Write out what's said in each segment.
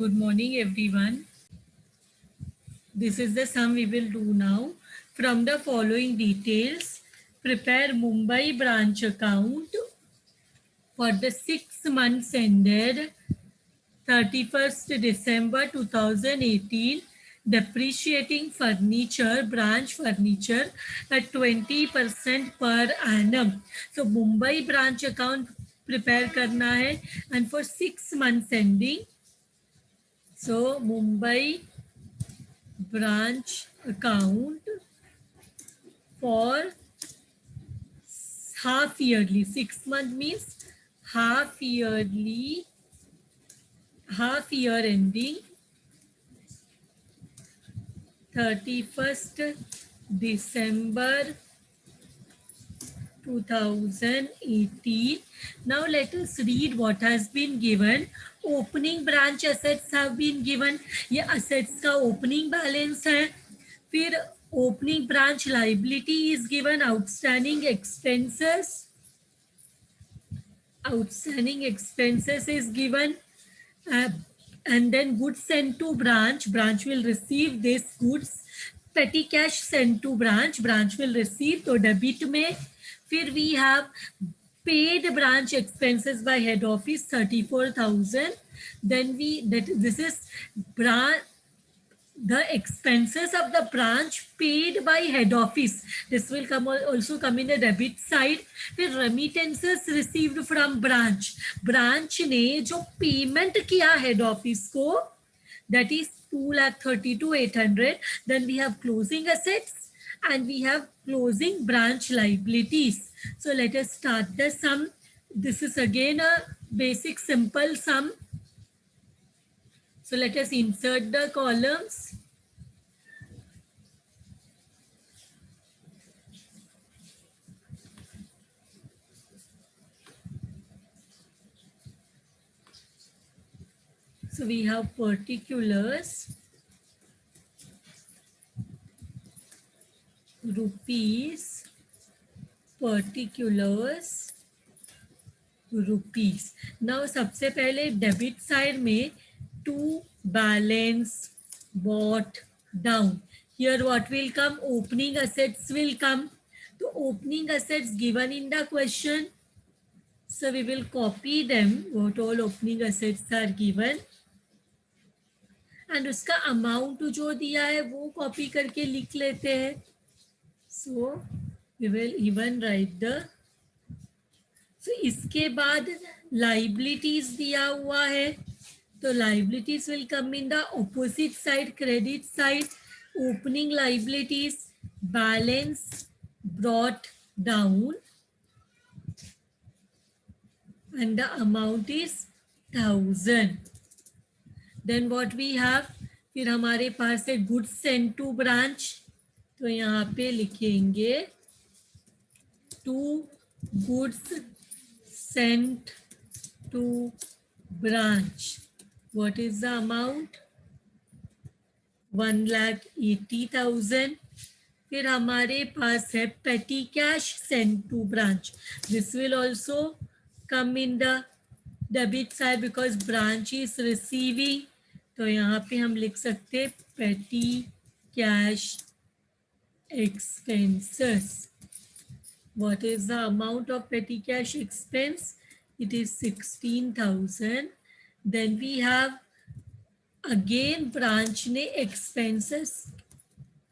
Good morning, everyone. This is the sum we will do now. From the following details, prepare Mumbai branch account for the 6 months ended 31st December 2018, depreciating furniture, branch furniture at 20% per annum. So Mumbai branch account prepare करना है and for 6 months ending. So Mumbai branch account for half yearly. 6 month means half yearly, half year ending 31st December 2018. Now let us read what has been given. Opening branch assets have been given. ये assets का opening balance है. फिर opening branch liability is given. Outstanding expenses is given. And then goods sent to branch will receive this goods. Petty cash sent to branch will receive. तो debit में फिर we have paid branch expenses by head office 34,000. Then this is branch, the expenses of the branch paid by head office. This will also come in the debit side. फिर remittances received from branch ने जो payment किया head office को, that is 2,32,800. Then we have closing assets and we have closing branch liabilities. So let us start the sum. This is again a basic simple sum. So let us insert the columns. So we have particulars, rupees, particulars, rupees. Now सबसे पहले debit side में to balance bought down. Here what will come? Opening assets will come. So opening assets given in the question. So we will copy them, what all opening assets are given. And उसका amount जो दिया है वो copy करके लिख लेते हैं. So we will even write the. So इसके बाद liabilities दिया हुआ है. So liabilities will come in the opposite side, credit side. Opening liabilities, balance brought down, and the amount is 1,000. Then what we have, फिर हमारे पास है goods sent to branch. तो यहाँ पे लिखेंगे to goods sent to branch. What is the amount? 1,80,000. फिर हमारे पास है petty cash sent to branch. This will also come in the debit side because branch is receiving. तो यहाँ पे हम लिख सकते petty cash expenses. What is the amount of petty cash expense? It is 16,000. Then we have again branch ने expenses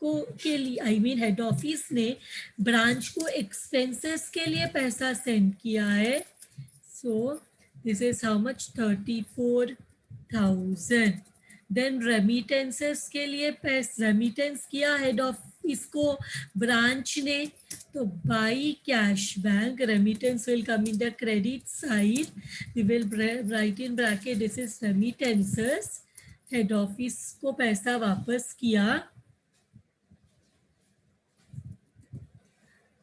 को के लिए I mean head office ने branch को expenses के लिए पैसा send किया है. So this is how much? 34,000. Then remittances के लिए remittance किया head office को branch ने. तो by cash bank, remittance will come in the credit side. We will write in bracket, this is remittances. Head office को पैसा वापस किया.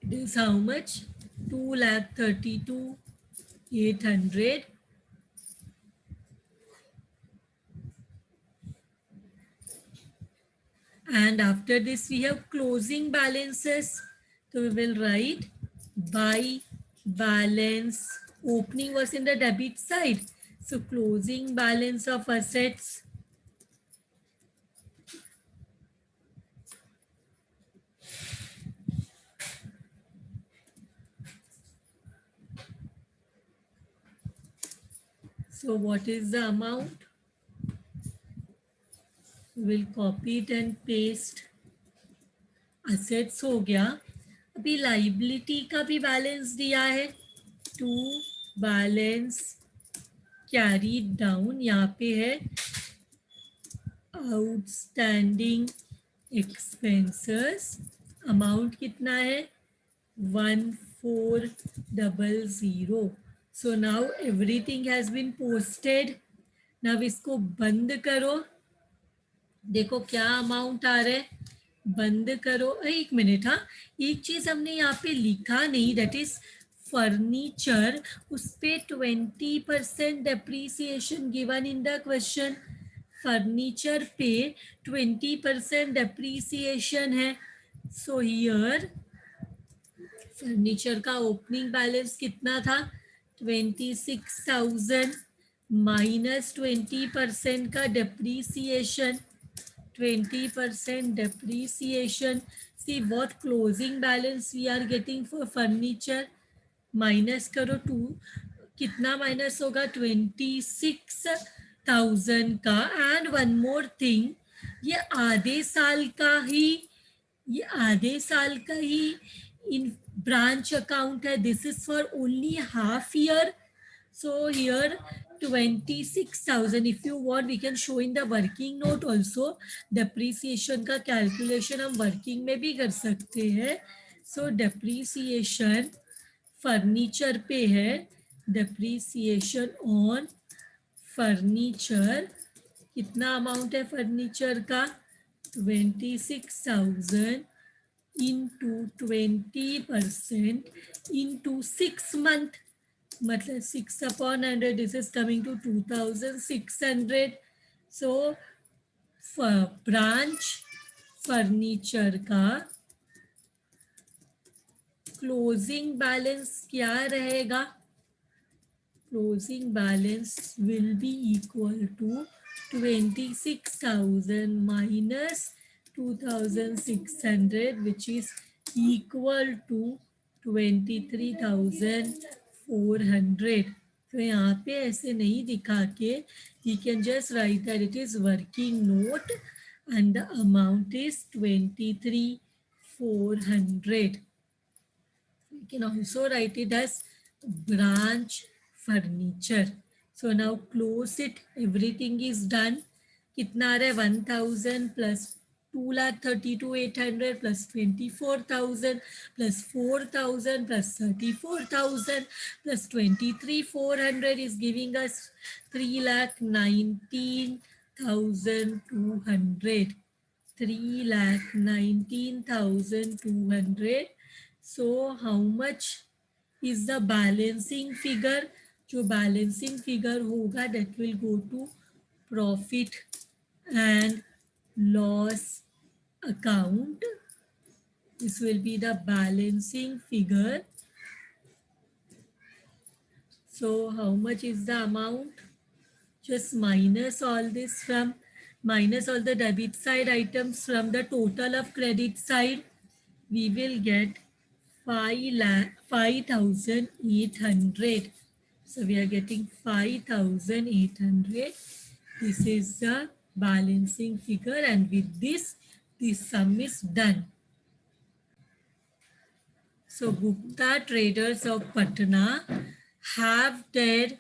It is how much? 2,32,800. And after this we have closing balances. So we will write by balance. Opening was in the debit side. So closing balance of assets So what is the amount? We'll copy it and paste. Assets हो गया. अभी liability का भी balance दिया है. To balance carry down. यहाँ पे है आउटस्टैंडिंग एक्सपेंसेस. अमाउंट कितना है? 1400. So now everything has been posted. Now इसको बंद करो. देखो क्या अमाउंट आ रहा है. बंद करो. एक मिनट. हाँ, एक चीज हमने यहाँ पे लिखा नहीं, दैट इज फर्नीचर. उस पे 20% depreciation given in the question. Furniture पे 20% डेप्रीसिएशन है. सो हियर फर्नीचर का ओपनिंग बैलेंस कितना था? 26,000 माइनस 20% का depreciation. 20% depreciation. See what closing balance we are getting for furniture. Minus करो. टू कितना माइनस होगा? 26,000 का. एंड वन मोर थिंग, ये आधे साल का ही इन ब्रांच अकाउंट है. This is for only half year. So here 26,000. If you want, we can show in the working note also. Depreciation का calculation हम working में भी कर सकते हैं. So depreciation furniture पे है. Depreciation on furniture कितना amount है furniture का? 26,000 into 20% into 6 month. मतलब 6/100. This is coming to 2,600. So branch furniture का क्लोजिंग बैलेंस क्या रहेगा? Closing balance will be equal to 26,000 minus 2,600, which is equal to 23,400. तो यहाँ पे ऐसे नहीं दिखा के, you can just write that it is working note and the amount is 23,400. You can also write it as branch furniture. So now close it. Everything is done. कितना आ रहा है? 1,000 plus 2,32,800 plus 24,000 plus 4,000 plus 34,000 plus 23,400 is giving us 3,19,200. 3,19,200. So how much is the balancing figure? जो balancing figure होगा, that will go to profit and loss account. This will be the balancing figure. So how much is the amount? Just minus all this from, minus all the debit side items from the total of credit side. We will get 5,800. So we are getting 5,800. This is the balancing figure, and with this sum is done. So Gupta Traders of Patna have their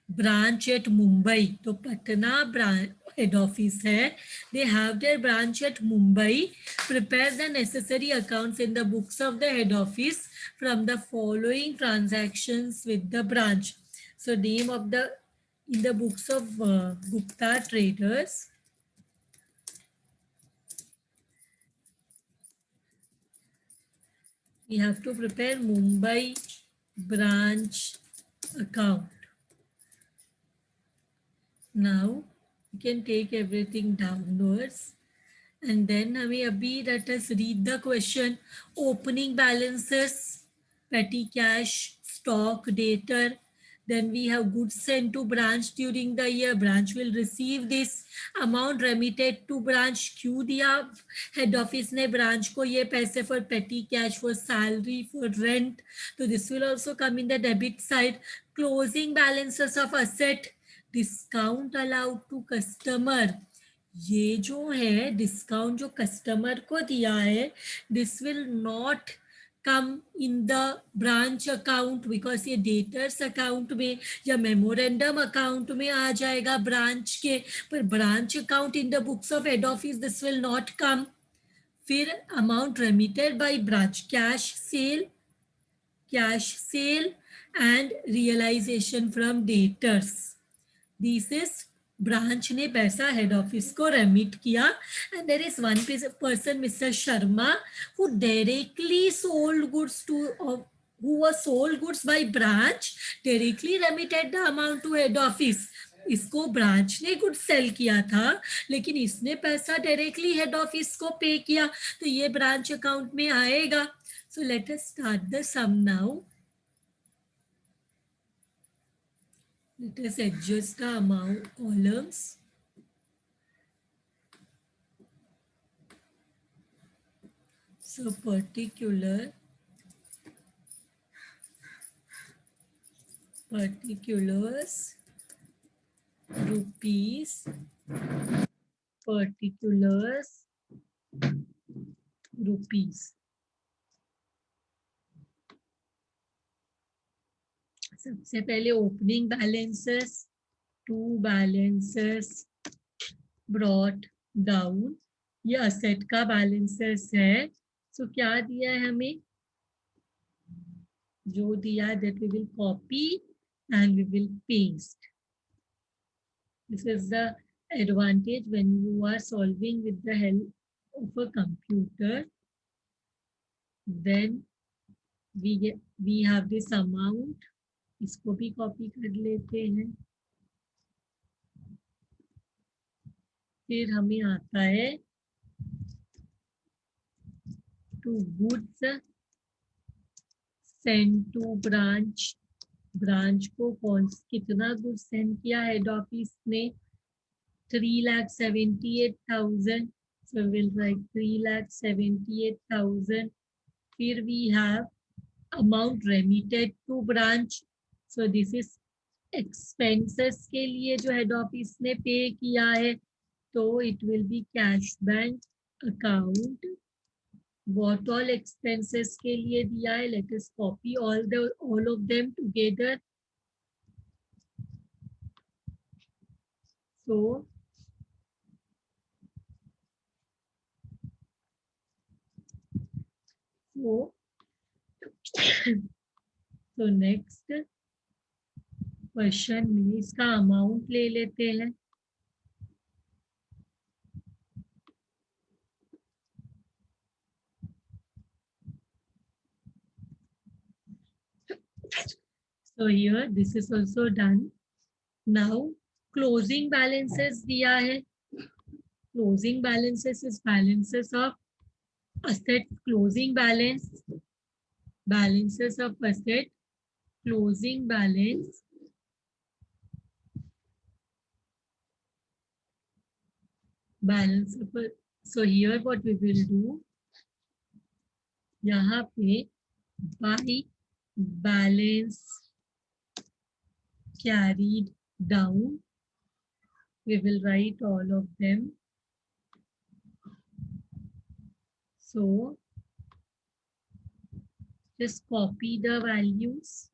branch at Mumbai. तो Patna branch head office है. They have their branch at Mumbai. Prepare the necessary accounts in the books of the head office from the following transactions with the branch. So name of the, in the books of Gupta Traders. We have to prepare Mumbai branch account. Now you can take everything downwards, and then हमें अभी let us read the question. Opening balances, petty cash, stock, debtor. Then we have goods sent to branch during the year. Branch will receive this amount remitted to branch. क्यों दिया head office ने branch को ये पैसे? for petty cash, for salary, for rent. So this will also come in the debit side. Closing balances of asset. Discount allowed to customer, ये जो है discount जो कस्टमर को दिया है, this will not come in the branch account, because ये debtors account में या मेमोरेंडम अकाउंट में आ जाएगा ब्रांच के, पर branch account in the books of head office this will not come. फिर amount remitted by branch, cash sale and realisation from debtors. This is branch ने पैसा हेड ऑफिस को रेमिट किया, and there is one person mister Sharma who directly sold goods to, who was sold goods by branch, directly remitted the amount to head office. इसको branch ने good cell किया था, लेकिन इसने पैसा डायरेक्टली हेड ऑफिस को पे किया, तो ये ब्रांच अकाउंट में आएगा. So let us start the sum now. Let us adjust the amount columns. So particulars, rupees, particulars, rupees. सबसे पहले opening balances, to balances brought down, ये असेट का बैलेंसेस है. सो क्या दिया है हमें, जो दिया है that we will copy and we will paste. This is the advantage when you are solving with the help of a computer. Then we have this amount, इसको भी कॉपी कर लेते हैं. फिर हमें आता है to goods send to branch, branch को कौन कितना गुड्स सेंड किया हेड ऑफिस ने, 3,78,000. So we'll write 3,78,000. Here we have amount remitted to branch. So this is expenses के लिए जो हेड ऑफिस ने पे किया है, तो it will be cash bank account. What all expenses के लिए दिया है, let us copy all of them together. So तो नेक्स्ट क्वेश्चन में इसका अमाउंट ले लेते हैं. So here this is also done. Now closing balances दिया है. Closing balances is balances of asset, closing balance, balances of asset, closing balance, balance of. So here what we will do, यहाँ पे by balance carried down, we will write all of them. So just copy the values.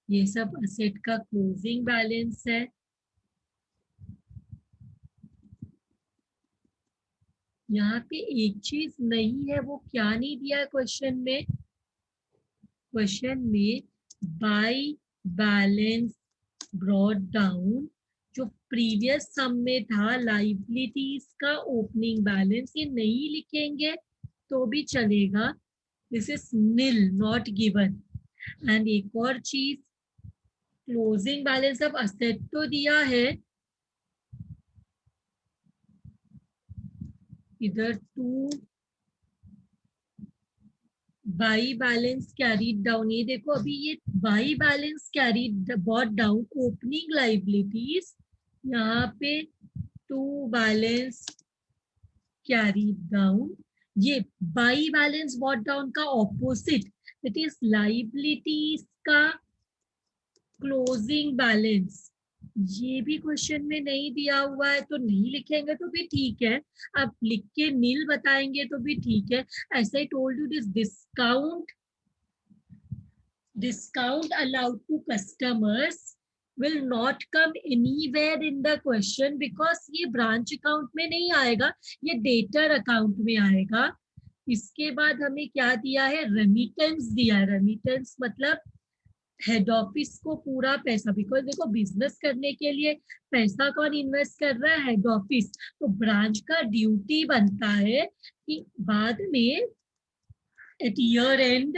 ये सब asset का closing balance है. यहाँ पे एक चीज नहीं है, वो क्या नहीं दिया है क्वेश्चन में. क्वेश्चन में बाय बैलेंस ब्रॉट डाउन, जो प्रीवियस सम में था लाइबिलिटीज का ओपनिंग बैलेंस, ये नहीं लिखेंगे तो भी चलेगा. This is nil, not given. And एक और चीज, क्लोजिंग बैलेंस ऑफ असेट तो दिया है, इधर to by balance carried down. ये देखो अभी ये by balance carried brought down opening liabilities, यहाँ पे टू बैलेंस कैरीड डाउन. ये बाई बैलेंस बॉट डाउन का ऑपोजिट, दैट इज लाइबिलिटीज का क्लोजिंग बैलेंस. ये भी क्वेश्चन में नहीं दिया हुआ है तो नहीं लिखेंगे तो भी ठीक है, अब लिख के नील बताएंगे तो भी ठीक है. ऐसे he told you this discount allowed to customers will not come anywhere in the question because ये ब्रांच अकाउंट में नहीं आएगा, ये डेटर अकाउंट में आएगा. इसके बाद हमें क्या दिया है, रेमिटेंस दिया है. रेमिटेंस मतलब हेड ऑफिस को पूरा पैसा, बिकॉज देखो बिजनेस करने के लिए पैसा कौन इन्वेस्ट कर रहा है, हेड ऑफिस. तो ब्रांच का ड्यूटी बनता है कि बाद में at year end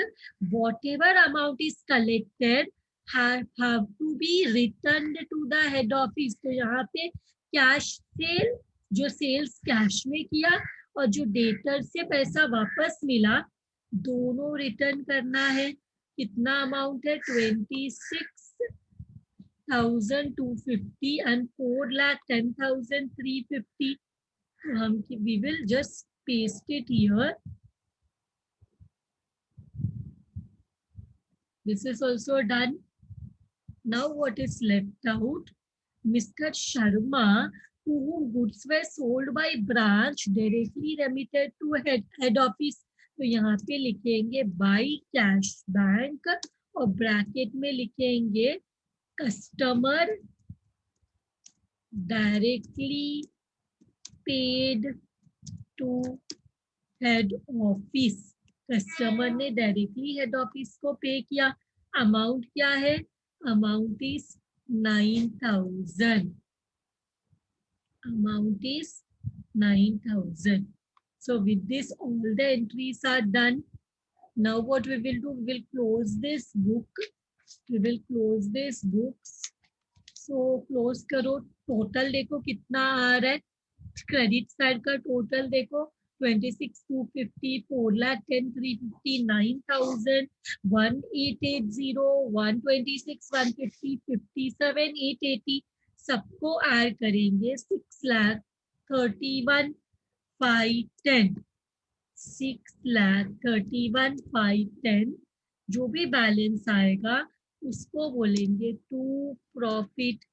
whatever amount is collected have to be returned to the head office. तो यहाँ पे कैश सेल, जो सेल्स कैश में किया और जो डेटर से पैसा वापस मिला, दोनों रिटर्न करना है. कितना अमाउंट है, 26,250 and 4,10,350. तो हम we will just paste it here. This is also done. Now what is left out? Mr. Sharma, to whom goods were sold by branch directly remitted to head office. तो यहाँ पे लिखेंगे by cash bank और bracket में लिखेंगे customer directly paid to head office. Customer ने directly head office को पे किया. अमाउंट क्या है, amount is 9,000. Amount is 9,000. So with this all the entries are done. Now what we will do, we will close this book. We will close this books. So close करो. Total देखो कितना आ रहा है, credit side का total देखो 26,250, 4,10,350, 9,000, 1,880, 126, 150, 57, 880. सबको add करेंगे 6,31,510. 6,31,510. जो भी बैलेंस आएगा उसको बोलेंगे to profit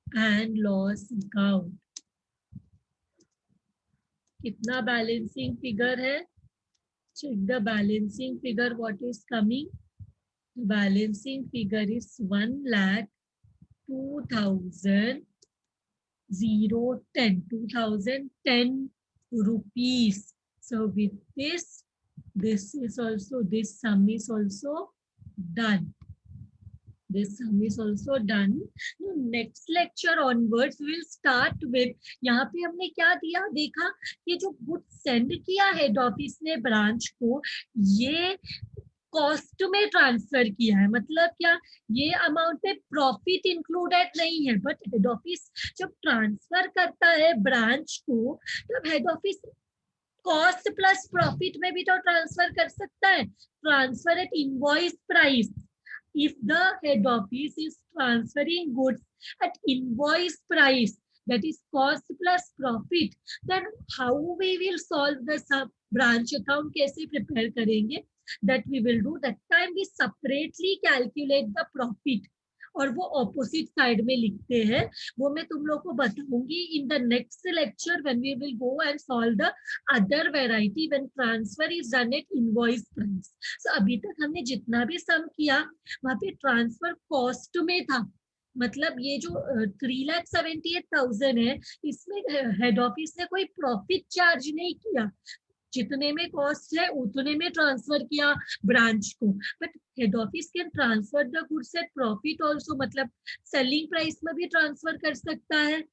and loss account. कितना बैलेंसिंग फिगर है, check the balancing figure what is coming. Balancing figure is 1,02,010 rupees. So with this is also, this sum is also done. This sum is also done. Next lecture onwards we will start with, यहाँ पे हमने क्या दिया देखा, ये जो good send किया head office ने ब्रांच को, ये कॉस्ट में ट्रांसफर किया है. मतलब क्या, ये अमाउंट में प्रॉफिट इंक्लूडेड नहीं है, बट हेड ऑफिस जब ट्रांसफर करता है ब्रांच को, तब head office cost plus profit में भी तो ट्रांसफर कर सकता है. Transfer at invoice price. If the head office is transferring goods at invoice price, that is cost plus profit, then how we will solve the branch account, कैसे prepare करेंगे, that we will do. That time we separately calculate the profit और वो opposite side में लिखते हैं. वो मैं तुम लोग को बताऊंगी in the next lecture when we will go and solve the other variety when transfer is done at invoice price. So अभी तक हमने जितना भी सम किया वहां पे ट्रांसफर कॉस्ट में था. मतलब ये जो 3,78,000 है, इसमें हेड ऑफिस ने कोई प्रॉफिट चार्ज नहीं किया. जितने में कॉस्ट है उतने में ट्रांसफर किया ब्रांच को. But head office can transfer the goods at profit also, मतलब सेलिंग प्राइस में भी ट्रांसफर कर सकता है.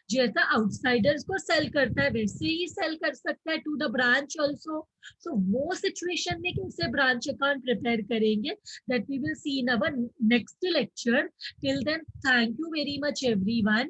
जैसा आउटसाइडर्स को सेल करता है वैसे ही सेल कर सकता है to the branch also. So वो सिचुएशन में कैसे ब्रांच अकाउंट प्रिपेयर करेंगे, that we will see in our next lecture. Till then thank you very much everyone.